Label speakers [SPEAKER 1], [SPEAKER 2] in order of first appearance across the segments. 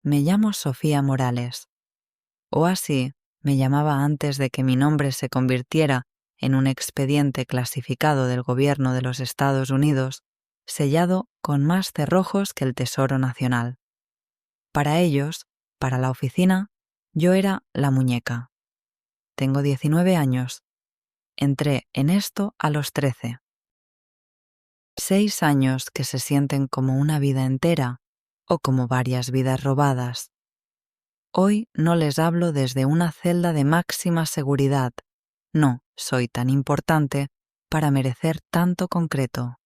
[SPEAKER 1] Me llamo Sofía Morales, o así me llamaba antes de que mi nombre se convirtiera en un expediente clasificado del gobierno de los Estados Unidos, sellado con más cerrojos que el Tesoro Nacional. Para ellos, para la oficina, yo era la muñeca. Tengo 19 años. Entré en esto a los 13. 6 años que se sienten como una vida entera o como varias vidas robadas. Hoy no les hablo desde una celda de máxima seguridad. No soy tan importante para merecer tanto concreto.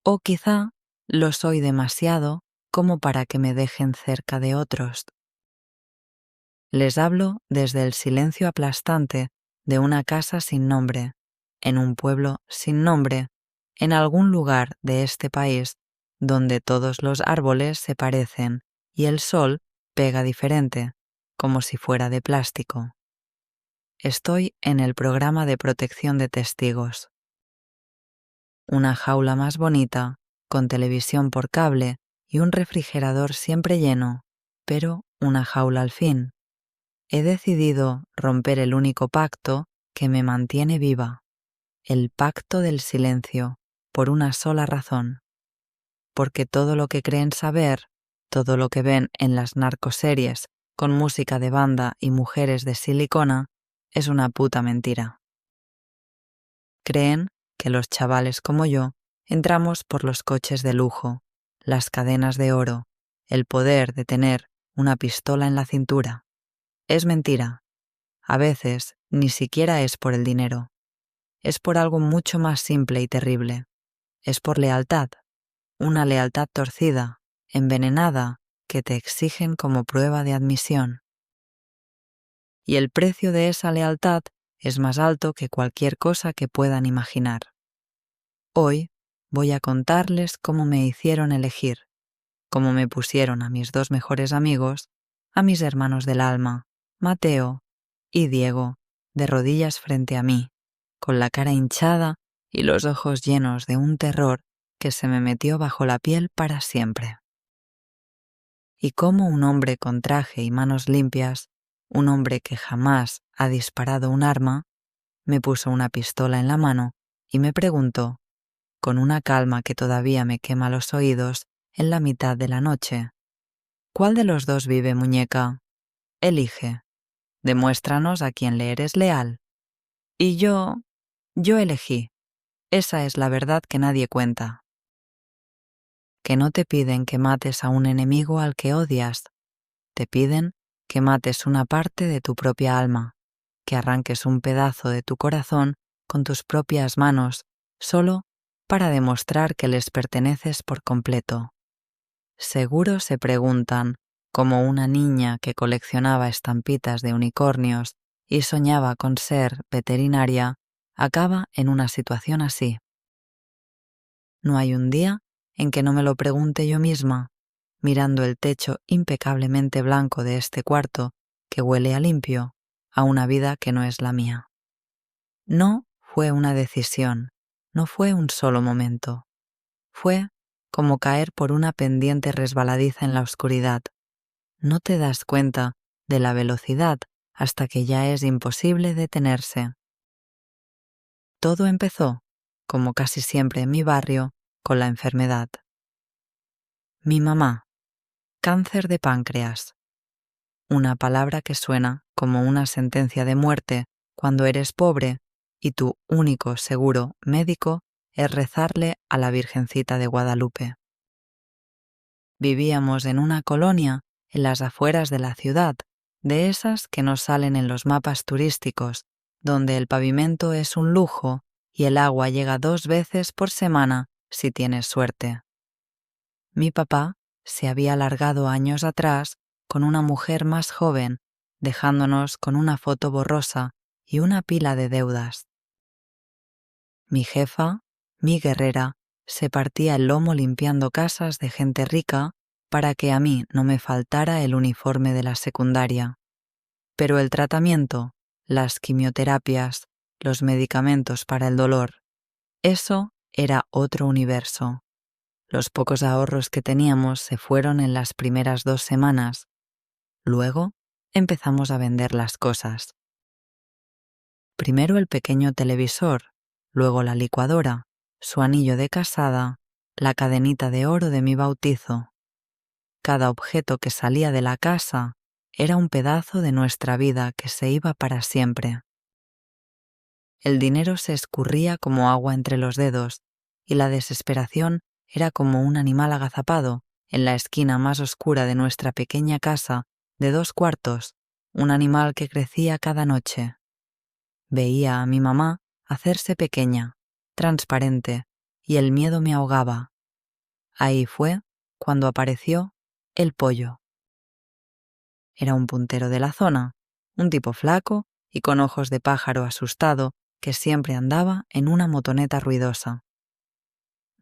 [SPEAKER 1] O quizá lo soy demasiado como para que me dejen cerca de otros. Les hablo desde el silencio aplastante de una casa sin nombre, en un pueblo sin nombre, en algún lugar de este país donde todos los árboles se parecen y el sol pega diferente, como si fuera de plástico. Estoy en el programa de protección de testigos. Una jaula más bonita, con televisión por cable y un refrigerador siempre lleno, pero una jaula al fin. He decidido romper el único pacto que me mantiene viva, el pacto del silencio, por una sola razón. Porque todo lo que creen saber, todo lo que ven en las narcoseries con música de banda y mujeres de silicona, es una puta mentira. Creen que los chavales como yo entramos por los coches de lujo, las cadenas de oro, el poder de tener una pistola en la cintura. Es mentira. A veces ni siquiera es por el dinero. Es por algo mucho más simple y terrible. Es por lealtad. Una lealtad torcida, envenenada, que te exigen como prueba de admisión. Y el precio de esa lealtad es más alto que cualquier cosa que puedan imaginar. Hoy voy a contarles cómo me hicieron elegir, cómo me pusieron a mis 2 mejores amigos, a mis hermanos del alma, Mateo y Diego, de rodillas frente a mí, con la cara hinchada y los ojos llenos de un terror que se me metió bajo la piel para siempre. Y cómo un hombre con traje y manos limpias, un hombre que jamás ha disparado un arma, me puso una pistola en la mano y me preguntó, con una calma que todavía me quema los oídos en la mitad de la noche: ¿cuál de los dos vive, muñeca? Elige. Demuéstranos a quién le eres leal. Y yo elegí. Esa es la verdad que nadie cuenta. Que no te piden que mates a un enemigo al que odias. Te piden que mates una parte de tu propia alma, que arranques un pedazo de tu corazón con tus propias manos, solo para demostrar que les perteneces por completo. Seguro se preguntan, como una niña que coleccionaba estampitas de unicornios y soñaba con ser veterinaria, acaba en una situación así. No hay un día en que no me lo pregunte yo misma, mirando el techo impecablemente blanco de este cuarto que huele a limpio, a una vida que no es la mía. No fue una decisión, no fue un solo momento. Fue como caer por una pendiente resbaladiza en la oscuridad. No te das cuenta de la velocidad hasta que ya es imposible detenerse. Todo empezó, como casi siempre en mi barrio, con la enfermedad. Mi mamá, cáncer de páncreas. Una palabra que suena como una sentencia de muerte cuando eres pobre y tu único seguro médico es rezarle a la Virgencita de Guadalupe. Vivíamos en una colonia en las afueras de la ciudad, de esas que no salen en los mapas turísticos, donde el pavimento es un lujo y el agua llega 2 veces por semana si tienes suerte. Mi papá se había largado años atrás con una mujer más joven, dejándonos con una foto borrosa y una pila de deudas. Mi jefa, mi guerrera, se partía el lomo limpiando casas de gente rica para que a mí no me faltara el uniforme de la secundaria. Pero el tratamiento, las quimioterapias, los medicamentos para el dolor, eso era otro universo. Los pocos ahorros que teníamos se fueron en las primeras 2 semanas. Luego empezamos a vender las cosas. Primero el pequeño televisor, luego la licuadora, su anillo de casada, la cadenita de oro de mi bautizo. Cada objeto que salía de la casa era un pedazo de nuestra vida que se iba para siempre. El dinero se escurría como agua entre los dedos y la desesperación era como un animal agazapado en la esquina más oscura de nuestra pequeña casa de 2 cuartos, un animal que crecía cada noche. Veía a mi mamá hacerse pequeña, transparente, y el miedo me ahogaba. Ahí fue cuando apareció el pollo. Era un puntero de la zona, un tipo flaco y con ojos de pájaro asustado que siempre andaba en una motoneta ruidosa.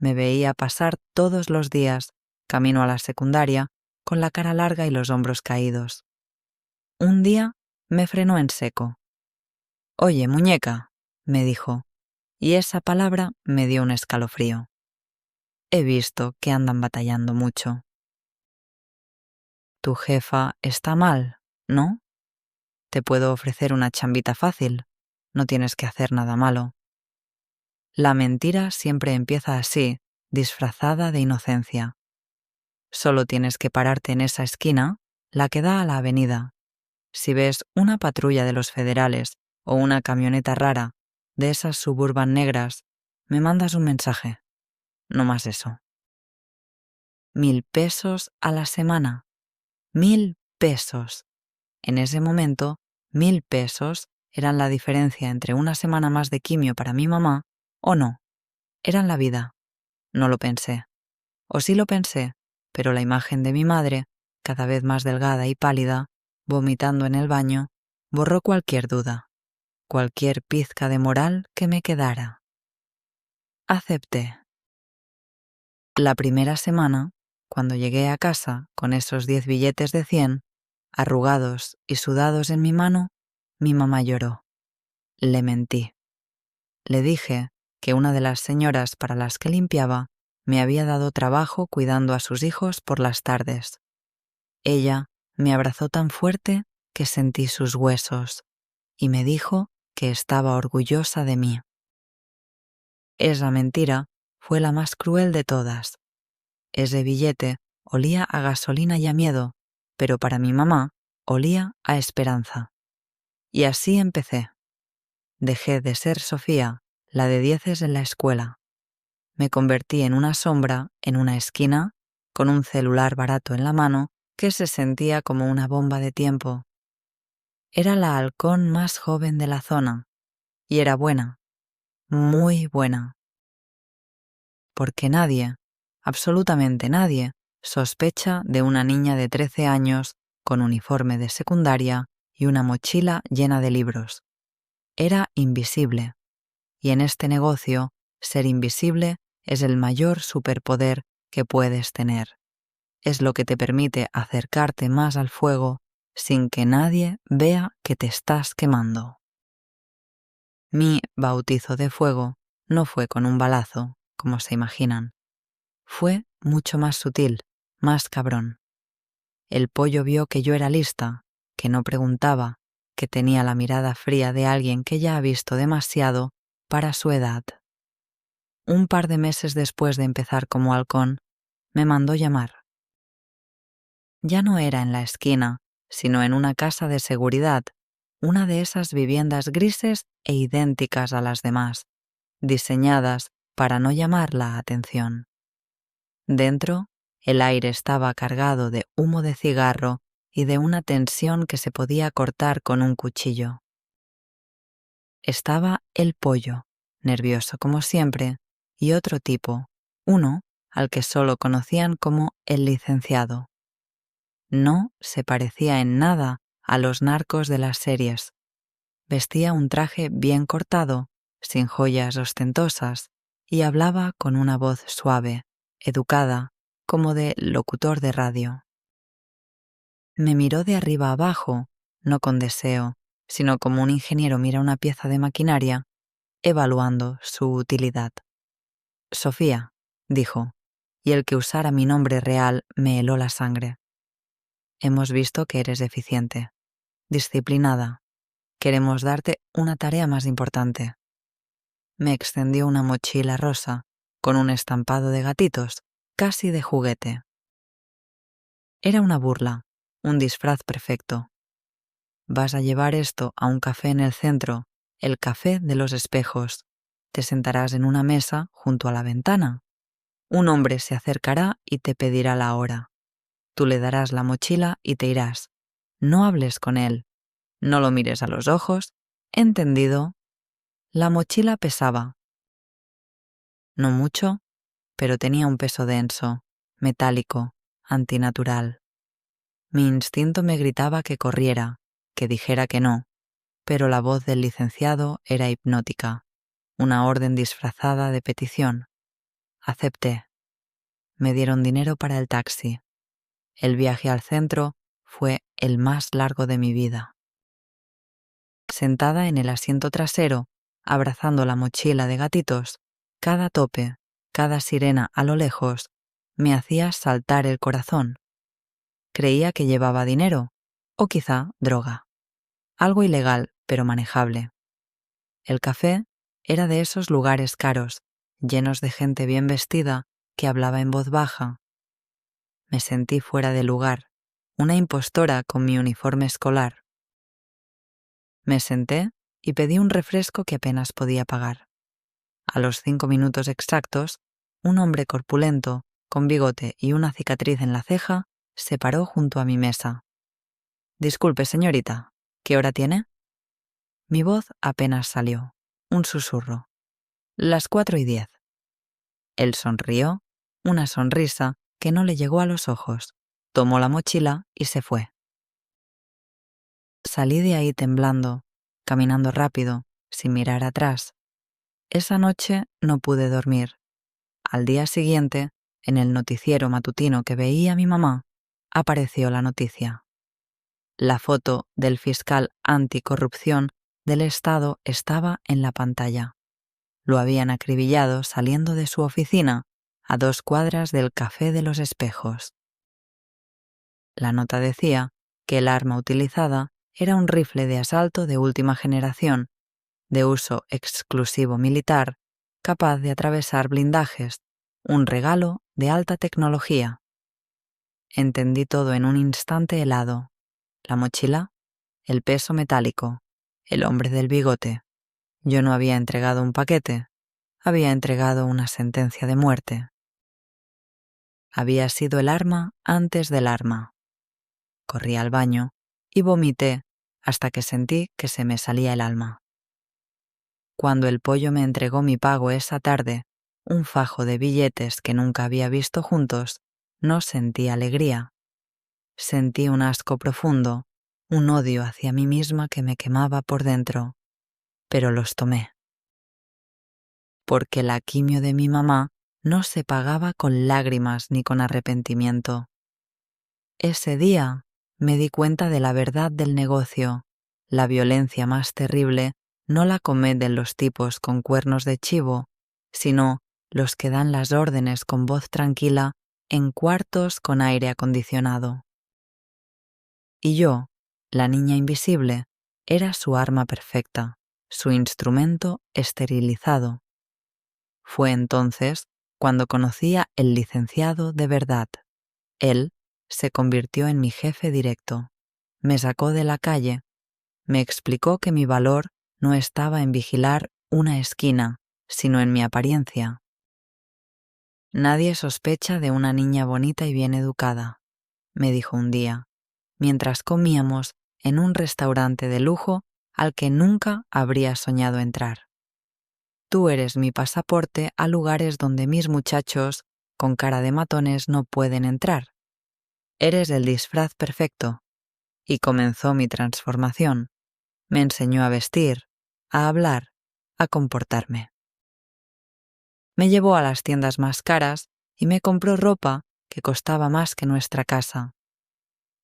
[SPEAKER 1] Me veía pasar todos los días, camino a la secundaria, con la cara larga y los hombros caídos. Un día me frenó en seco. «Oye, muñeca», me dijo, y esa palabra me dio un escalofrío. He visto que andan batallando mucho. Tu jefa está mal, ¿no? Te puedo ofrecer una chambita fácil, no tienes que hacer nada malo. La mentira siempre empieza así, disfrazada de inocencia. Solo tienes que pararte en esa esquina, la que da a la avenida. Si ves una patrulla de los federales o una camioneta rara, de esas Suburban negras, me mandas un mensaje. No más eso. 1.000 pesos a la semana. 1.000 pesos. En ese momento, 1.000 pesos eran la diferencia entre una semana más de quimio para mi mamá o no. Eran la vida. No lo pensé. O sí lo pensé, pero la imagen de mi madre, cada vez más delgada y pálida, vomitando en el baño, borró cualquier duda, cualquier pizca de moral que me quedara. Acepté. La primera semana, cuando llegué a casa con esos 10 billetes de 100, arrugados y sudados en mi mano, mi mamá lloró. Le mentí. Le dije que una de las señoras para las que limpiaba me había dado trabajo cuidando a sus hijos por las tardes. Ella me abrazó tan fuerte que sentí sus huesos y me dijo que estaba orgullosa de mí. Esa mentira fue la más cruel de todas. Ese billete olía a gasolina y a miedo, pero para mi mamá olía a esperanza. Y así empecé. Dejé de ser Sofía, la de 10 en la escuela. Me convertí en una sombra en una esquina, con un celular barato en la mano que se sentía como una bomba de tiempo. Era la halcón más joven de la zona, y era buena, muy buena. Porque nadie, absolutamente nadie, sospecha de una niña de 13 años con uniforme de secundaria y una mochila llena de libros. Era invisible, y en este negocio, ser invisible es el mayor superpoder que puedes tener. Es lo que te permite acercarte más al fuego sin que nadie vea que te estás quemando. Mi bautizo de fuego no fue con un balazo, como se imaginan. Fue mucho más sutil, más cabrón. El pollo vio que yo era lista, que no preguntaba, que tenía la mirada fría de alguien que ya ha visto demasiado para su edad. Un par de meses después de empezar como halcón, me mandó llamar. Ya no era en la esquina, sino en una casa de seguridad, una de esas viviendas grises e idénticas a las demás, diseñadas para no llamar la atención. Dentro, el aire estaba cargado de humo de cigarro y de una tensión que se podía cortar con un cuchillo. Estaba el pollo, nervioso como siempre, y otro tipo, uno al que solo conocían como el licenciado. No se parecía en nada a los narcos de las series. Vestía un traje bien cortado, sin joyas ostentosas, y hablaba con una voz suave, educada, como de locutor de radio. Me miró de arriba abajo, no con deseo, sino como un ingeniero mira una pieza de maquinaria, evaluando su utilidad. «Sofía», dijo, y el que usara mi nombre real me heló la sangre. Hemos visto que eres eficiente, disciplinada. Queremos darte una tarea más importante. Me extendió una mochila rosa con un estampado de gatitos, casi de juguete. Era una burla, un disfraz perfecto. Vas a llevar esto a un café en el centro, el Café de los Espejos. Te sentarás en una mesa junto a la ventana. Un hombre se acercará y te pedirá la hora. Tú le darás la mochila y te irás. No hables con él. No lo mires a los ojos. ¿Entendido? La mochila pesaba. No mucho, pero tenía un peso denso, metálico, antinatural. Mi instinto me gritaba que corriera, que dijera que no, pero la voz del licenciado era hipnótica, una orden disfrazada de petición. Acepté. Me dieron dinero para el taxi. El viaje al centro fue el más largo de mi vida. Sentada en el asiento trasero, abrazando la mochila de gatitos, cada tope, cada sirena a lo lejos, me hacía saltar el corazón. Creía que llevaba dinero, o quizá droga. Algo ilegal, pero manejable. El café era de esos lugares caros, llenos de gente bien vestida que hablaba en voz baja. Me sentí fuera de lugar, una impostora con mi uniforme escolar. Me senté y pedí un refresco que apenas podía pagar. A los 5 minutos exactos, un hombre corpulento, con bigote y una cicatriz en la ceja, se paró junto a mi mesa. «Disculpe, señorita, ¿qué hora tiene?» Mi voz apenas salió, un susurro. «Las 4:10». Él sonrió, una sonrisa que no le llegó a los ojos, tomó la mochila y se fue. Salí de ahí temblando, caminando rápido, sin mirar atrás. Esa noche no pude dormir. Al día siguiente, en el noticiero matutino que veía mi mamá, apareció la noticia. La foto del fiscal anticorrupción del Estado estaba en la pantalla. Lo habían acribillado saliendo de su oficina a 2 cuadras del Café de los Espejos. La nota decía que el arma utilizada era un rifle de asalto de última generación, de uso exclusivo militar, capaz de atravesar blindajes, un regalo de alta tecnología. Entendí todo en un instante helado. La mochila, el peso metálico, el hombre del bigote. Yo no había entregado un paquete, había entregado una sentencia de muerte. Había sido el arma antes del arma. Corrí al baño y vomité hasta que sentí que se me salía el alma. Cuando el pollo me entregó mi pago esa tarde, un fajo de billetes que nunca había visto juntos, no sentí alegría. Sentí un asco profundo, un odio hacia mí misma que me quemaba por dentro, pero los tomé. Porque la quimio de mi mamá no se pagaba con lágrimas ni con arrepentimiento. Ese día me di cuenta de la verdad del negocio. La violencia más terrible no la cometen los tipos con cuernos de chivo, sino los que dan las órdenes con voz tranquila en cuartos con aire acondicionado. Y yo, la niña invisible, era su arma perfecta, su instrumento esterilizado. Fue entonces cuando conocí al licenciado de verdad. Él se convirtió en mi jefe directo. Me sacó de la calle. Me explicó que mi valor no estaba en vigilar una esquina, sino en mi apariencia. Nadie sospecha de una niña bonita y bien educada, me dijo un día, mientras comíamos en un restaurante de lujo al que nunca habría soñado entrar. Tú eres mi pasaporte a lugares donde mis muchachos con cara de matones no pueden entrar. Eres el disfraz perfecto. Y comenzó mi transformación. Me enseñó a vestir, a hablar, a comportarme. Me llevó a las tiendas más caras y me compró ropa que costaba más que nuestra casa.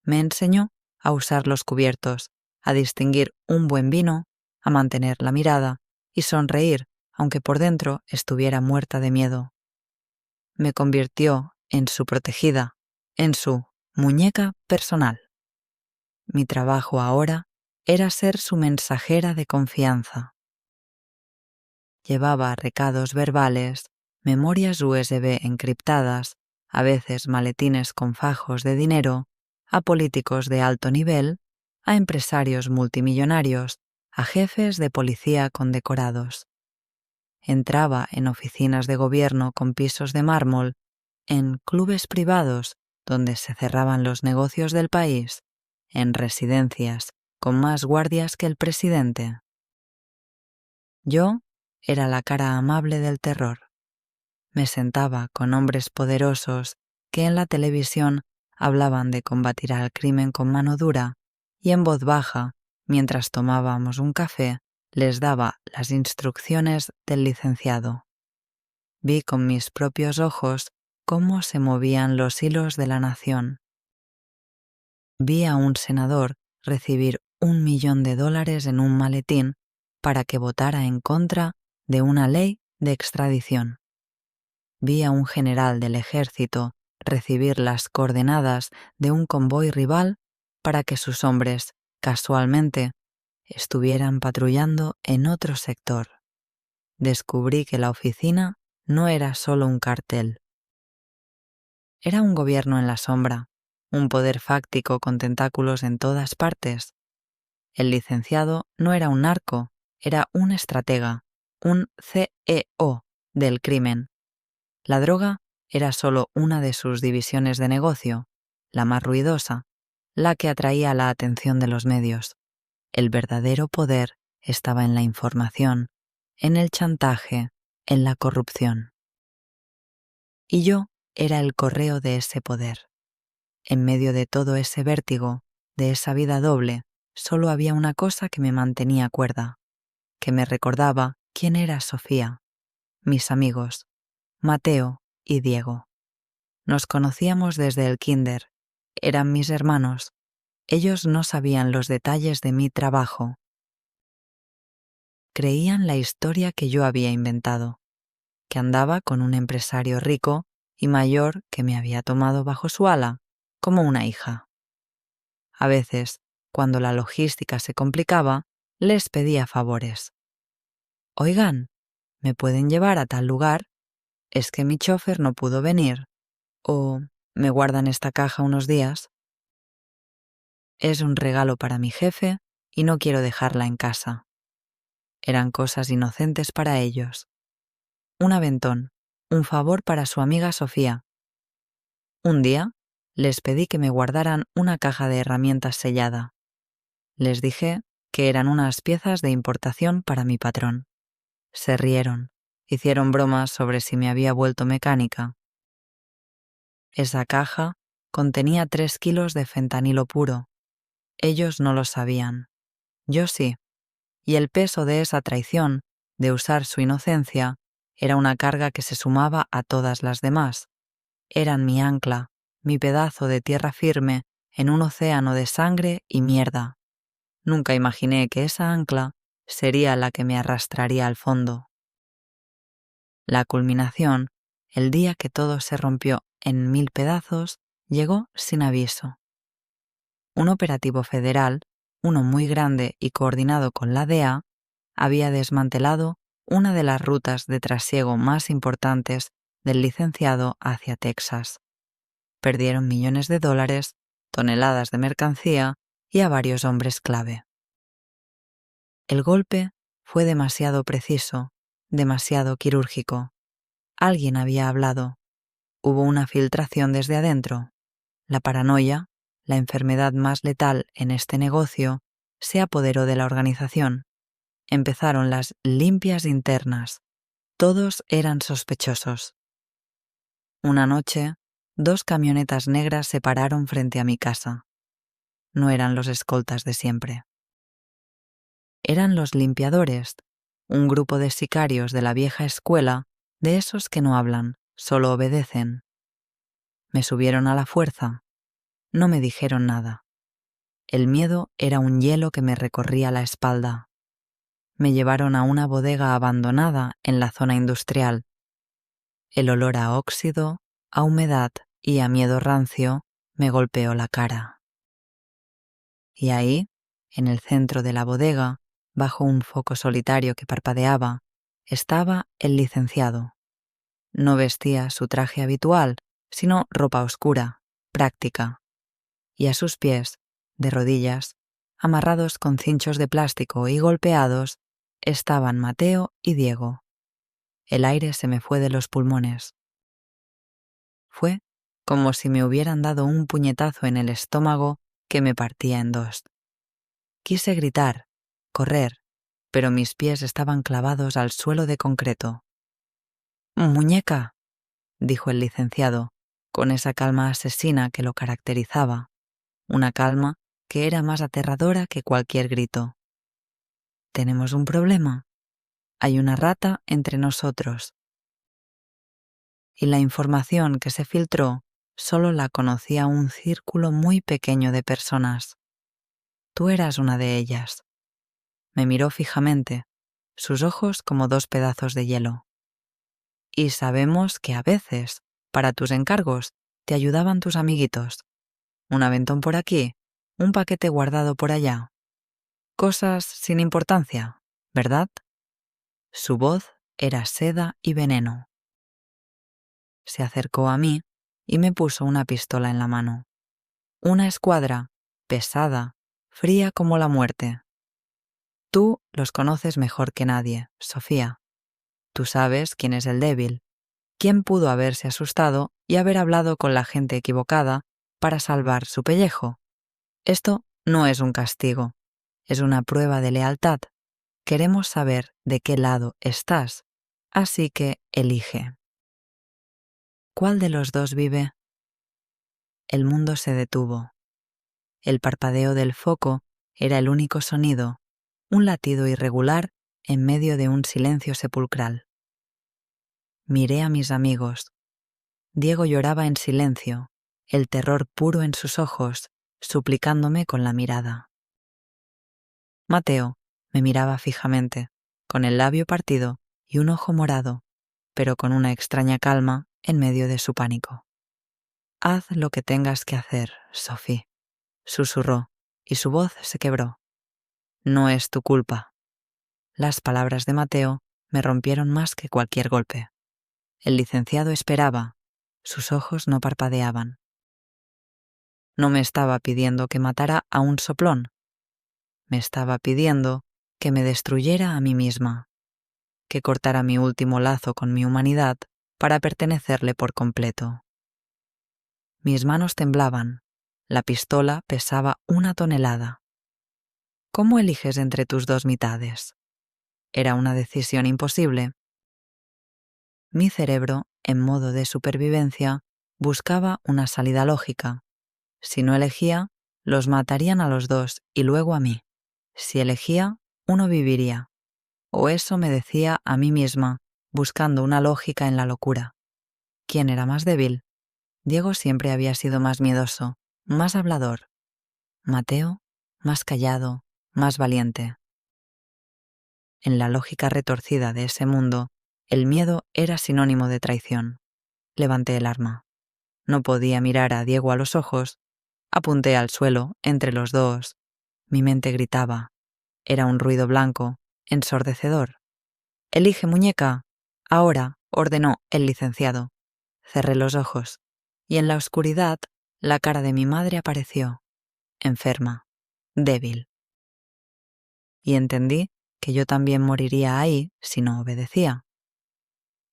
[SPEAKER 1] Me enseñó a usar los cubiertos, a distinguir un buen vino, a mantener la mirada y sonreír aunque por dentro estuviera muerta de miedo. Me convirtió en su protegida, en su muñeca personal. Mi trabajo ahora era ser su mensajera de confianza. Llevaba recados verbales, memorias USB encriptadas, a veces maletines con fajos de dinero, a políticos de alto nivel, a empresarios multimillonarios, a jefes de policía condecorados. Entraba en oficinas de gobierno con pisos de mármol, en clubes privados donde se cerraban los negocios del país, en residencias con más guardias que el presidente. Yo era la cara amable del terror. Me sentaba con hombres poderosos que en la televisión hablaban de combatir al crimen con mano dura y en voz baja, mientras tomábamos un café, les daba las instrucciones del licenciado. Vi con mis propios ojos cómo se movían los hilos de la nación. Vi a un senador recibir $1.000.000 en un maletín para que votara en contra de una ley de extradición. Vi a un general del ejército recibir las coordenadas de un convoy rival para que sus hombres, casualmente, estuvieran patrullando en otro sector. Descubrí que la oficina no era solo un cartel. Era un gobierno en la sombra, un poder fáctico con tentáculos en todas partes. El licenciado no era un narco, era un estratega, un CEO del crimen. La droga era solo una de sus divisiones de negocio, la más ruidosa, la que atraía la atención de los medios. El verdadero poder estaba en la información, en el chantaje, en la corrupción. Y yo era el correo de ese poder. En medio de todo ese vértigo, de esa vida doble, solo había una cosa que me mantenía cuerda, que me recordaba quién era Sofía, mis amigos, Mateo y Diego. Nos conocíamos desde el kinder, eran mis hermanos. Ellos no sabían los detalles de mi trabajo. Creían la historia que yo había inventado, que andaba con un empresario rico y mayor que me había tomado bajo su ala, como una hija. A veces, cuando la logística se complicaba, les pedía favores. Oigan, ¿me pueden llevar a tal lugar? Es que mi chofer no pudo venir. O ¿me guardan esta caja unos días? Es un regalo para mi jefe y no quiero dejarla en casa. Eran cosas inocentes para ellos. Un aventón, un favor para su amiga Sofía. Un día les pedí que me guardaran una caja de herramientas sellada. Les dije que eran unas piezas de importación para mi patrón. Se rieron, hicieron bromas sobre si me había vuelto mecánica. Esa caja contenía 3 kilos de fentanilo puro. Ellos no lo sabían. Yo sí. Y el peso de esa traición, de usar su inocencia, era una carga que se sumaba a todas las demás. Eran mi ancla, mi pedazo de tierra firme en un océano de sangre y mierda. Nunca imaginé que esa ancla sería la que me arrastraría al fondo. La culminación, el día que todo se rompió en 1000 pedazos, llegó sin aviso. Un operativo federal, uno muy grande y coordinado con la DEA, había desmantelado una de las rutas de trasiego más importantes del licenciado hacia Texas. Perdieron millones de dólares, toneladas de mercancía y a varios hombres clave. El golpe fue demasiado preciso, demasiado quirúrgico. Alguien había hablado. Hubo una filtración desde adentro. La paranoia, la enfermedad más letal en este negocio, se apoderó de la organización. Empezaron las limpias internas. Todos eran sospechosos. Una noche, 2 camionetas negras se pararon frente a mi casa. No eran los escoltas de siempre. Eran los limpiadores, un grupo de sicarios de la vieja escuela, de esos que no hablan, solo obedecen. Me subieron a la fuerza. No me dijeron nada. El miedo era un hielo que me recorría la espalda. Me llevaron a una bodega abandonada en la zona industrial. El olor a óxido, a humedad y a miedo rancio me golpeó la cara. Y ahí, en el centro de la bodega, bajo un foco solitario que parpadeaba, estaba el licenciado. No vestía su traje habitual, sino ropa oscura, práctica. Y a sus pies, de rodillas, amarrados con cinchos de plástico y golpeados, estaban Mateo y Diego. El aire se me fue de los pulmones. Fue como si me hubieran dado un puñetazo en el estómago que me partía en dos. Quise gritar, correr, pero mis pies estaban clavados al suelo de concreto. «Muñeca», dijo el licenciado, con esa calma asesina que lo caracterizaba, una calma que era más aterradora que cualquier grito. «Tenemos un problema. Hay una rata entre nosotros». Y la información que se filtró solo la conocía un círculo muy pequeño de personas. Tú eras una de ellas. Me miró fijamente, sus ojos como dos pedazos de hielo. Y sabemos que a veces, para tus encargos, te ayudaban tus amiguitos. Un aventón por aquí, un paquete guardado por allá. Cosas sin importancia, ¿verdad? Su voz era seda y veneno. Se acercó a mí y me puso una pistola en la mano. Una escuadra, pesada, fría como la muerte. Tú los conoces mejor que nadie, Sofía. Tú sabes quién es el débil, quién pudo haberse asustado y haber hablado con la gente equivocada para salvar su pellejo. Esto no es un castigo, es una prueba de lealtad. Queremos saber de qué lado estás, así que elige. ¿Cuál de los dos vive? El mundo se detuvo. El parpadeo del foco era el único sonido, un latido irregular en medio de un silencio sepulcral. Miré a mis amigos. Diego lloraba en silencio, el terror puro en sus ojos, suplicándome con la mirada. Mateo me miraba fijamente, con el labio partido y un ojo morado, pero con una extraña calma en medio de su pánico. «Haz lo que tengas que hacer, Sophie», susurró, y su voz se quebró. «No es tu culpa». Las palabras de Mateo me rompieron más que cualquier golpe. El licenciado esperaba, sus ojos no parpadeaban. No me estaba pidiendo que matara a un soplón. Me estaba pidiendo que me destruyera a mí misma, que cortara mi último lazo con mi humanidad para pertenecerle por completo. Mis manos temblaban, la pistola pesaba 1 tonelada. ¿Cómo eliges entre tus dos mitades? Era una decisión imposible. Mi cerebro, en modo de supervivencia, buscaba una salida lógica. Si no elegía, los matarían a los dos y luego a mí. Si elegía, uno viviría. O eso me decía a mí misma, buscando una lógica en la locura. ¿Quién era más débil? Diego siempre había sido más miedoso, más hablador. Mateo, más callado, más valiente. En la lógica retorcida de ese mundo, el miedo era sinónimo de traición. Levanté el arma. No podía mirar a Diego a los ojos. Apunté al suelo, entre los dos. Mi mente gritaba. Era un ruido blanco, ensordecedor. «Elige, muñeca». «Ahora», ordenó el licenciado. Cerré los ojos, y en la oscuridad la cara de mi madre apareció, enferma, débil. Y entendí que yo también moriría ahí si no obedecía.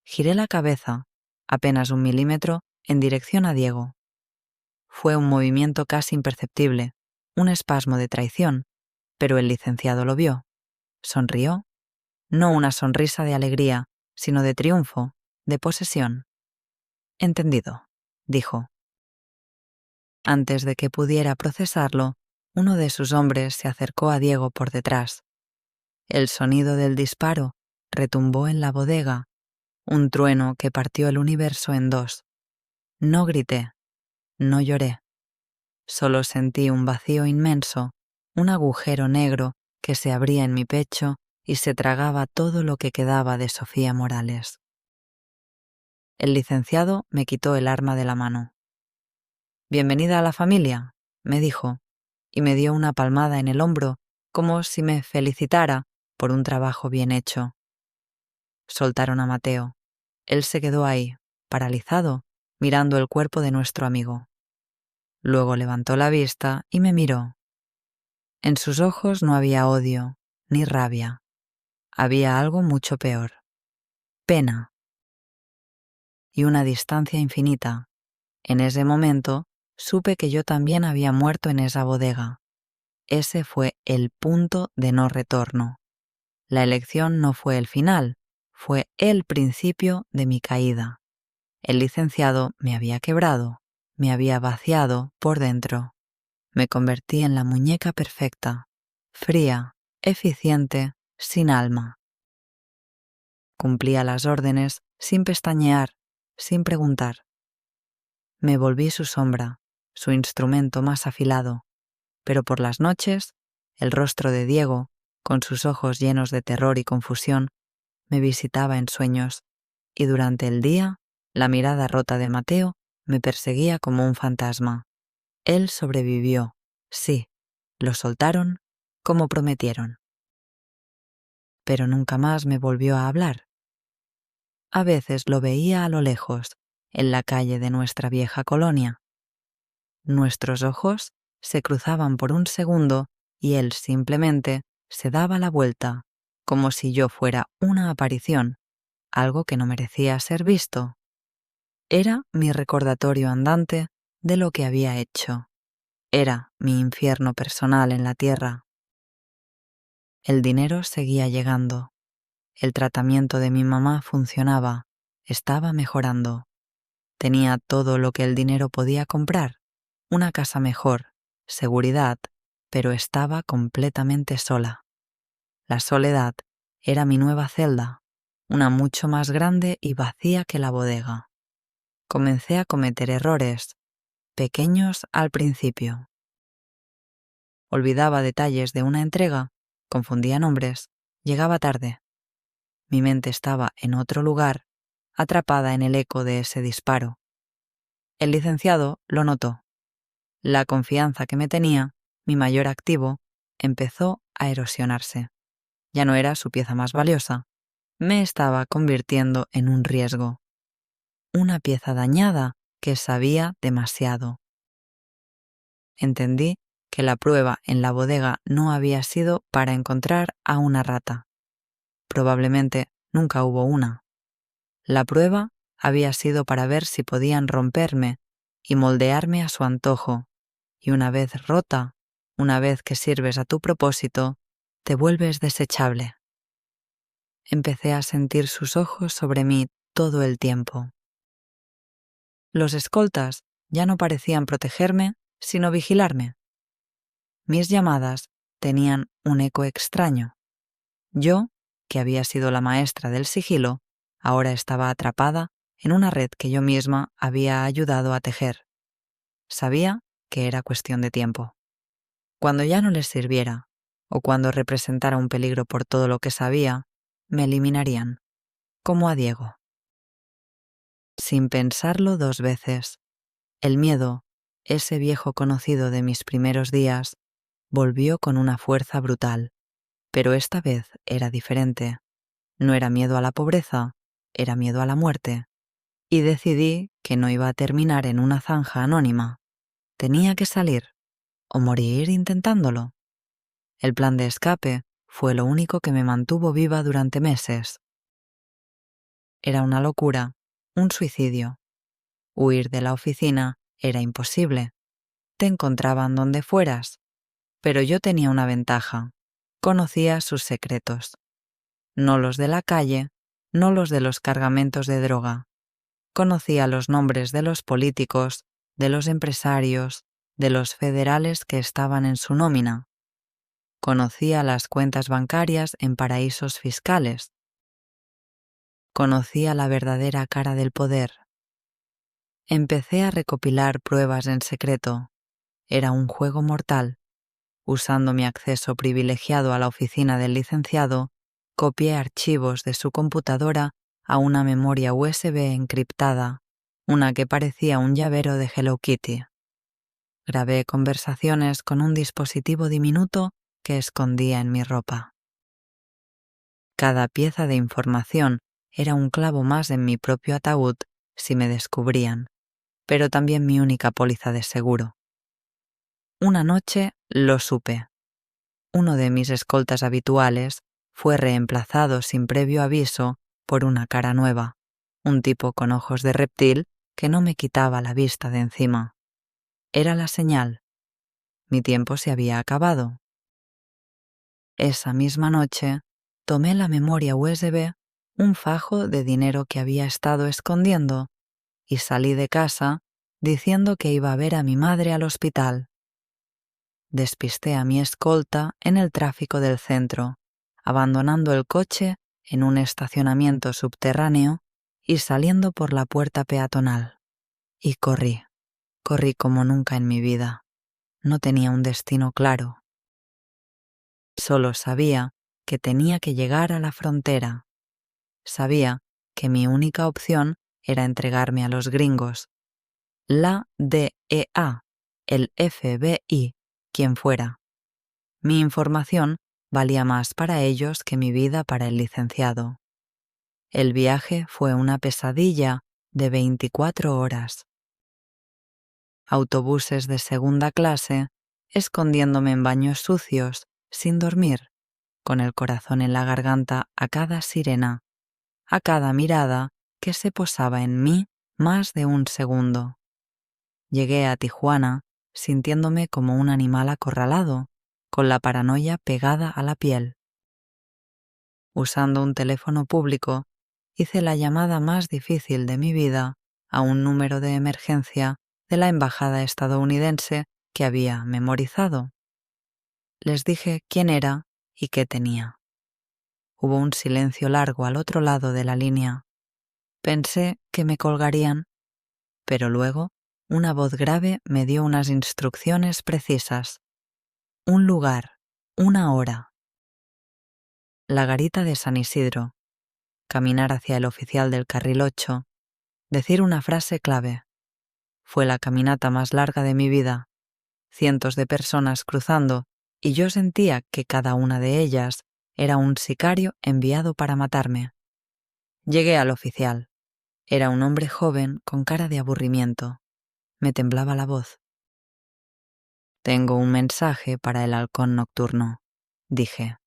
[SPEAKER 1] Giré la cabeza, apenas 1 milímetro, en dirección a Diego. Fue un movimiento casi imperceptible, un espasmo de traición, pero el licenciado lo vio. Sonrió, no una sonrisa de alegría, sino de triunfo, de posesión. «Entendido», dijo. Antes de que pudiera procesarlo, uno de sus hombres se acercó a Diego por detrás. El sonido del disparo retumbó en la bodega, un trueno que partió el universo en dos. No grité, no lloré. Solo sentí un vacío inmenso, un agujero negro que se abría en mi pecho y se tragaba todo lo que quedaba de Sofía Morales. El licenciado me quitó el arma de la mano. «Bienvenida a la familia», me dijo, y me dio una palmada en el hombro como si me felicitara por un trabajo bien hecho. Soltaron a Mateo. Él se quedó ahí, paralizado, mirando el cuerpo de nuestro amigo. Luego levantó la vista y me miró. En sus ojos no había odio ni rabia. Había algo mucho peor. Pena. Y una distancia infinita. En ese momento supe que yo también había muerto en esa bodega. Ese fue el punto de no retorno. La elección no fue el final, fue el principio de mi caída. El licenciado me había quebrado, me había vaciado por dentro. Me convertí en la muñeca perfecta, fría, eficiente, sin alma. Cumplía las órdenes sin pestañear, sin preguntar. Me volví su sombra, su instrumento más afilado, pero por las noches, el rostro de Diego, con sus ojos llenos de terror y confusión, me visitaba en sueños, y durante el día, la mirada rota de Mateo me perseguía como un fantasma. Él sobrevivió, sí, lo soltaron como prometieron. Pero nunca más me volvió a hablar. A veces lo veía a lo lejos, en la calle de nuestra vieja colonia. Nuestros ojos se cruzaban por un segundo y él simplemente se daba la vuelta, como si yo fuera una aparición, algo que no merecía ser visto. Era mi recordatorio andante de lo que había hecho. Era mi infierno personal en la tierra. El dinero seguía llegando. El tratamiento de mi mamá funcionaba, estaba mejorando. Tenía todo lo que el dinero podía comprar, una casa mejor, seguridad, pero estaba completamente sola. La soledad era mi nueva celda, una mucho más grande y vacía que la bodega. Comencé a cometer errores, pequeños al principio. Olvidaba detalles de una entrega, confundía nombres, llegaba tarde. Mi mente estaba en otro lugar, atrapada en el eco de ese disparo. El licenciado lo notó. La confianza que me tenía, mi mayor activo, empezó a erosionarse. Ya no era su pieza más valiosa. Me estaba convirtiendo en un riesgo. Una pieza dañada que sabía demasiado. Entendí que la prueba en la bodega no había sido para encontrar a una rata. Probablemente nunca hubo una. La prueba había sido para ver si podían romperme y moldearme a su antojo, y una vez rota, una vez que sirves a tu propósito, te vuelves desechable. Empecé a sentir sus ojos sobre mí todo el tiempo. Los escoltas ya no parecían protegerme, sino vigilarme. Mis llamadas tenían un eco extraño. Yo, que había sido la maestra del sigilo, ahora estaba atrapada en una red que yo misma había ayudado a tejer. Sabía que era cuestión de tiempo. Cuando ya no les sirviera, o cuando representara un peligro por todo lo que sabía, me eliminarían, como a Diego. Sin pensarlo 2 veces, el miedo, ese viejo conocido de mis primeros días, volvió con una fuerza brutal, pero esta vez era diferente. No era miedo a la pobreza, era miedo a la muerte. Y decidí que no iba a terminar en una zanja anónima. Tenía que salir, o morir intentándolo. El plan de escape fue lo único que me mantuvo viva durante meses. Era una locura, un suicidio. Huir de la oficina era imposible. Te encontraban donde fueras. Pero yo tenía una ventaja. Conocía sus secretos. No los de la calle, no los de los cargamentos de droga. Conocía los nombres de los políticos, de los empresarios, de los federales que estaban en su nómina. Conocía las cuentas bancarias en paraísos fiscales. Conocía la verdadera cara del poder. Empecé a recopilar pruebas en secreto. Era un juego mortal. Usando mi acceso privilegiado a la oficina del licenciado, copié archivos de su computadora a una memoria USB encriptada, una que parecía un llavero de Hello Kitty. Grabé conversaciones con un dispositivo diminuto que escondía en mi ropa. Cada pieza de información era un clavo más en mi propio ataúd si me descubrían, pero también mi única póliza de seguro. Una noche lo supe. Uno de mis escoltas habituales fue reemplazado sin previo aviso por una cara nueva, un tipo con ojos de reptil que no me quitaba la vista de encima. Era la señal. Mi tiempo se había acabado. Esa misma noche tomé la memoria USB, un fajo de dinero que había estado escondiendo, y salí de casa diciendo que iba a ver a mi madre al hospital. Despisté a mi escolta en el tráfico del centro, abandonando el coche en un estacionamiento subterráneo y saliendo por la puerta peatonal. Y corrí como nunca en mi vida. No tenía un destino claro. Solo sabía que tenía que llegar a la frontera. Sabía que mi única opción era entregarme a los gringos. La DEA, el FBI, quien fuera. Mi información valía más para ellos que mi vida para el licenciado. El viaje fue una pesadilla de 24 horas. Autobuses de segunda clase, escondiéndome en baños sucios, sin dormir, con el corazón en la garganta a cada sirena, a cada mirada que se posaba en mí más de un segundo. Llegué a Tijuana sintiéndome como un animal acorralado, con la paranoia pegada a la piel. Usando un teléfono público, hice la llamada más difícil de mi vida a un número de emergencia de la embajada estadounidense que había memorizado. Les dije quién era y qué tenía. Hubo un silencio largo al otro lado de la línea. Pensé que me colgarían, pero luego una voz grave me dio unas instrucciones precisas. Un lugar, una hora. La garita de San Isidro. Caminar hacia el oficial del carril 8. Decir una frase clave. Fue la caminata más larga de mi vida. Cientos de personas cruzando, y yo sentía que cada una de ellas era un sicario enviado para matarme. Llegué al oficial. Era un hombre joven con cara de aburrimiento. Me temblaba la voz. Tengo un mensaje para el halcón nocturno, dije.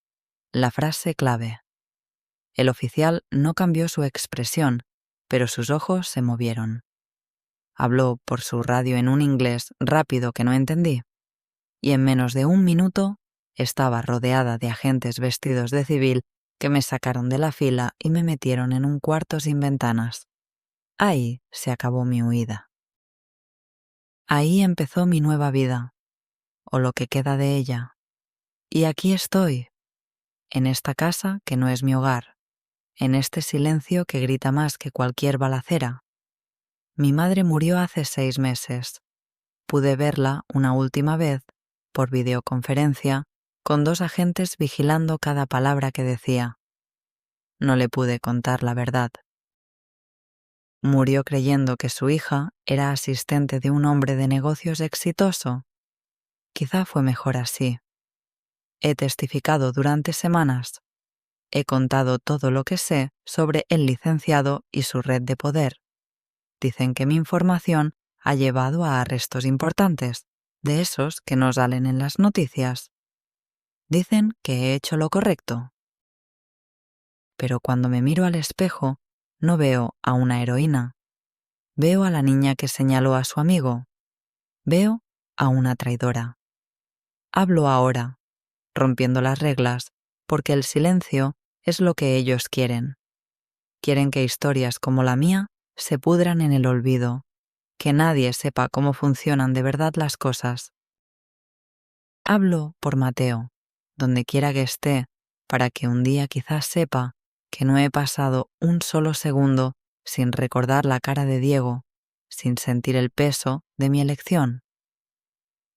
[SPEAKER 1] La frase clave. El oficial no cambió su expresión, pero sus ojos se movieron. Habló por su radio en un inglés rápido que no entendí, y en menos de un minuto estaba rodeada de agentes vestidos de civil que me sacaron de la fila y me metieron en un cuarto sin ventanas. Ahí se acabó mi huida. Ahí empezó mi nueva vida, o lo que queda de ella. Y aquí estoy, en esta casa que no es mi hogar, en este silencio que grita más que cualquier balacera. Mi madre murió hace 6 meses. Pude verla una última vez, por videoconferencia, con 2 agentes vigilando cada palabra que decía. No le pude contar la verdad. Murió creyendo que su hija era asistente de un hombre de negocios exitoso. Quizá fue mejor así. He testificado durante semanas. He contado todo lo que sé sobre el licenciado y su red de poder. Dicen que mi información ha llevado a arrestos importantes, de esos que no salen en las noticias. Dicen que he hecho lo correcto. Pero cuando me miro al espejo, no veo a una heroína. Veo a la niña que señaló a su amigo. Veo a una traidora. Hablo ahora, rompiendo las reglas, porque el silencio es lo que ellos quieren. Quieren que historias como la mía se pudran en el olvido, que nadie sepa cómo funcionan de verdad las cosas. Hablo por Mateo, donde quiera que esté, para que un día quizás sepa que no he pasado un solo segundo sin recordar la cara de Diego, sin sentir el peso de mi elección.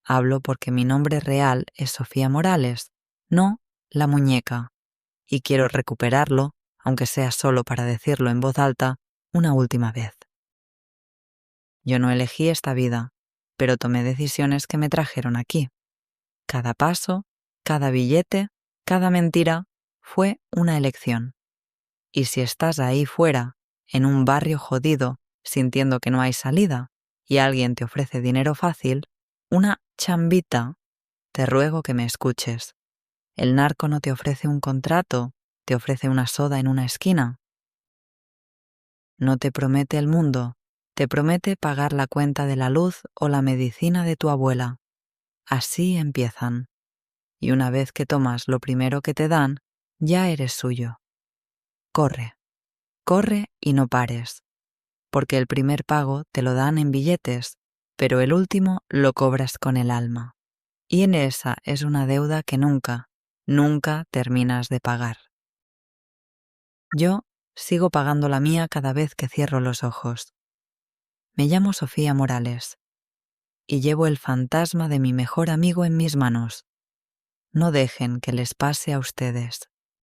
[SPEAKER 1] Hablo porque mi nombre real es Sofía Morales, no la muñeca, y quiero recuperarlo aunque sea solo para decirlo en voz alta una última vez. Yo no elegí esta vida, pero tomé decisiones que me trajeron aquí. Cada paso, cada billete, cada mentira fue una elección. Y si estás ahí fuera, en un barrio jodido, sintiendo que no hay salida, y alguien te ofrece dinero fácil, una chambita, te ruego que me escuches. El narco no te ofrece un contrato, te ofrece una soda en una esquina. No te promete el mundo, te promete pagar la cuenta de la luz o la medicina de tu abuela. Así empiezan. Y una vez que tomas lo primero que te dan, ya eres suyo. Corre, corre y no pares, porque el primer pago te lo dan en billetes, pero el último lo cobras con el alma. Y en esa es una deuda que nunca, nunca terminas de pagar. Yo sigo pagando la mía cada vez que cierro los ojos. Me llamo Sofía Morales y llevo el fantasma de mi mejor amigo en mis manos. No dejen que les pase a ustedes.